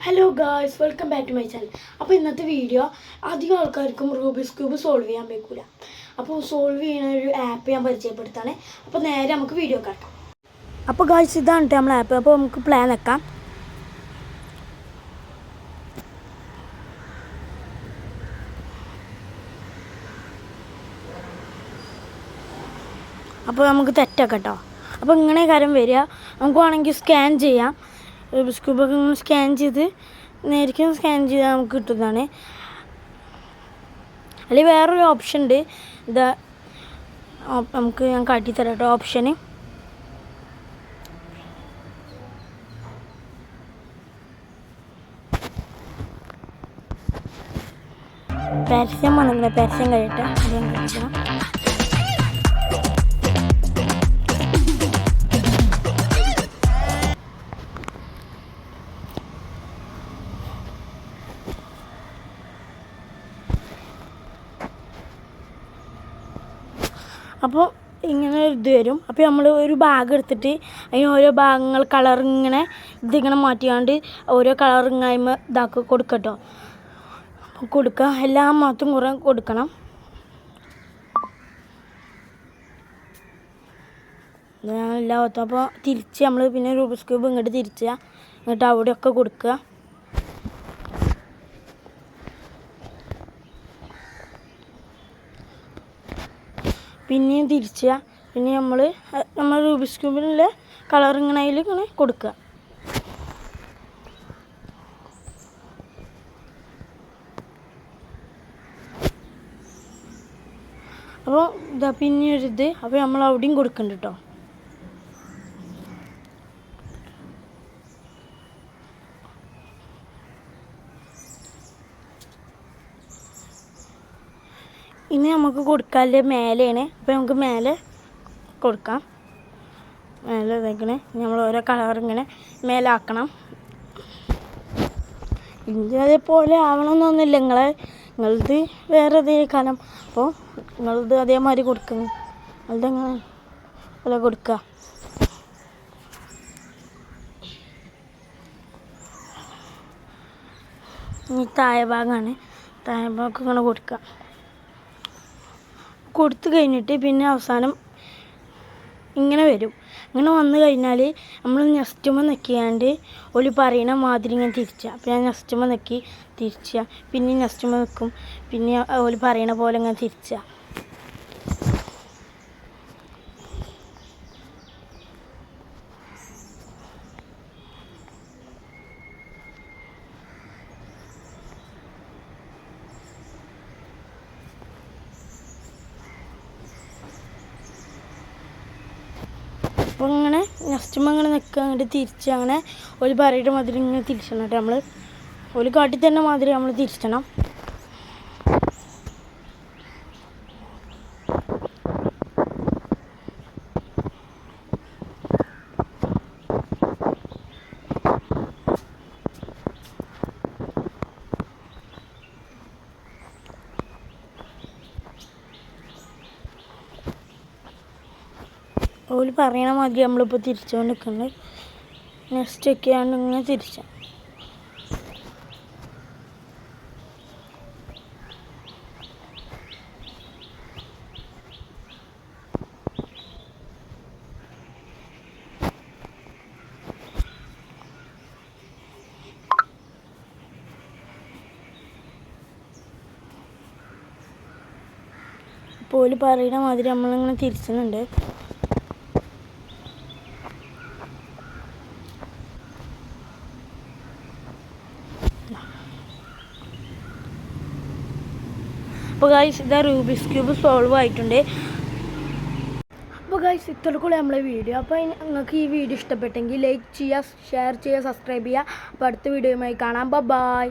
Hello guys, welcome back to my channel. അപ്പോൾ ഇന്നത്തെ video അധികം ആൾക്കാർക്കും റൂബിക്സ് ക്യൂബ് സോൾവ് ചെയ്യാൻ പറ്റില്ല. അപ്പോൾ സോൾവ് ചെയ്യുന്ന ഒരു ആപ്പ് ഞാൻ പരിചയപ്പെടുത്താണ്. അപ്പോൾ നേരെ നമുക്ക് വീഡിയോ കാണാം. അപ്പോൾ ഗായ്സ്, ഇതാണ് നമ്മൾ ആപ്പ്. അപ്പോൾ നമുക്ക് പ്ലാൻ വെക്കാം. അപ്പോൾ നമുക്ക് തെറ്റാക്കാം കേട്ടോ. അപ്പോൾ ഇങ്ങനെ കാര്യം വരിക. നമുക്ക് വേണമെങ്കിൽ സ്കാൻ ചെയ്യാം. റൂബിക്സ് ക്യൂബൊക്കെ സ്കാൻ ചെയ്ത് നേരിക്കും സ്കാൻ ചെയ്താൽ നമുക്ക് കിട്ടുന്നതാണ്. അല്ലെങ്കിൽ വേറൊരു ഓപ്ഷൻ ഉണ്ട്. ഇതാ നമുക്ക് ഞാൻ കാട്ടിത്തരാം കേട്ടോ. ഓപ്ഷന് പരസ്യം വന്നില്ല. പരസ്യം കഴിയട്ടെ. ഞാൻ കാണിക്കാം. അപ്പോൾ ഇങ്ങനെ ഒരു ഇത് വരും. അപ്പോൾ നമ്മൾ ഒരു ബാഗ് എടുത്തിട്ട് അതിന് ഓരോ ഭാഗങ്ങൾ കളറിങ്ങനെ ഇതിങ്ങനെ മാറ്റിയാണ്ട് ഓരോ കളറിങ്ങായ്മ ഇതാക്കി കൊടുക്കട്ടോ. കൊടുക്കുക. എല്ലാ മാത്രം കുറേ കൊടുക്കണം. എല്ലാ ഭാഗത്തും. അപ്പോൾ തിരിച്ച് നമ്മൾ പിന്നെ റൂബിക്സ് ക്യൂബ് ഇങ്ങോട്ട് തിരിച്ചുക. എന്നിട്ട് അവിടെയൊക്കെ കൊടുക്കുക. പിന്നെയും തിരിച്ചുക. പിന്നെ നമ്മൾ റൂബിക്സ് ക്യൂബിലുള്ള കളർ ഇങ്ങനെ അതിൽ ഇങ്ങനെ കൊടുക്കുക. അപ്പോൾ ഇതാ പിന്നെ ഒരിത്. അപ്പോൾ നമ്മൾ അവിടെയും കൊടുക്കുന്നുണ്ട് കേട്ടോ. ഇനി നമുക്ക് കൊടുക്കാനുള്ള മേലെയാണ്. അപ്പോൾ നമുക്ക് മേലെ കൊടുക്കാം. മേലെ ഇതേക്കണേ നമ്മൾ ഓരോ കളർ ഇങ്ങനെ മേലാക്കണം. ഇനി അതേപോലെ ആവണമെന്നൊന്നുമില്ല. നിങ്ങളത് വേറെ അതേ കാലം. അപ്പോൾ നിങ്ങളത് അതേമാതിരി കൊടുക്കുന്നു. അതെങ്ങനെ അല്ല കൊടുക്കുക. ഇനി താഴെ ഭാഗമാണ്. താഴെ ഭാഗം ഇങ്ങനെ കൊടുക്കുക. കൊടുത്തു കഴിഞ്ഞിട്ട് പിന്നെ അവസാനം ഇങ്ങനെ വരും. ഇങ്ങനെ വന്നു കഴിഞ്ഞാൽ നമ്മൾ നെക്സ്റ്റുമ്പോൾ നിൽക്കാണ്ട് ഒരു പറയണ മാതിരി ഇങ്ങനെ തിരിച്ചുക. അപ്പോൾ ഞാൻ നെക്സ്റ്റുമ്പോൾ നിൽക്കി തിരിച്ചുക. പിന്നെ നെക്സ്റ്റുമ്പോൾ നിൽക്കും. പിന്നെ ഒരു പറയണ പോലെ ഇങ്ങനെ തിരിച്ചുക. അപ്പോൾ ഇങ്ങനെ നെക്സ്റ്റുമ്പോൾ അങ്ങനെ നിൽക്കുക. അങ്ങോട്ട് തിരിച്ച് അങ്ങനെ ഒരു പറയുടെ മാതിരി ഇങ്ങനെ തിരിച്ചണം കേട്ടോ. നമ്മൾ ഒരു കാട്ടി തന്നെ മാതിരി നമ്മൾ തിരിച്ചണം. ഓല് പറയണ മാതിരി നമ്മളിപ്പോൾ തിരിച്ചുകൊണ്ട് നിൽക്കുന്നത്. നെക്സ്റ്റ് ഒക്കെയാണ് ഇങ്ങനെ തിരിച്ച. അപ്പോൾ ഓല് പറയണ മാതിരി നമ്മളിങ്ങനെ തിരിച്ചുന്നുണ്ട്. അപ്പോൾ ഗൈസ്, ഇതാ റൂബിക്സ് ക്യൂബ് സോൾവ് ആയിട്ടുണ്ട്. അപ്പോൾ ഗൈസ്, ഇത്രക്കുള്ള നമ്മളെ വീഡിയോ. അപ്പോൾ നിങ്ങൾക്ക് ഈ വീഡിയോ ഇഷ്ടപ്പെട്ടെങ്കിൽ ലൈക്ക് ചെയ്യുക, ഷെയർ ചെയ്യുക, സബ്സ്ക്രൈബ് ചെയ്യുക. അപ്പോൾ അടുത്ത വീഡിയോയുമായി കാണാം. ബൈ.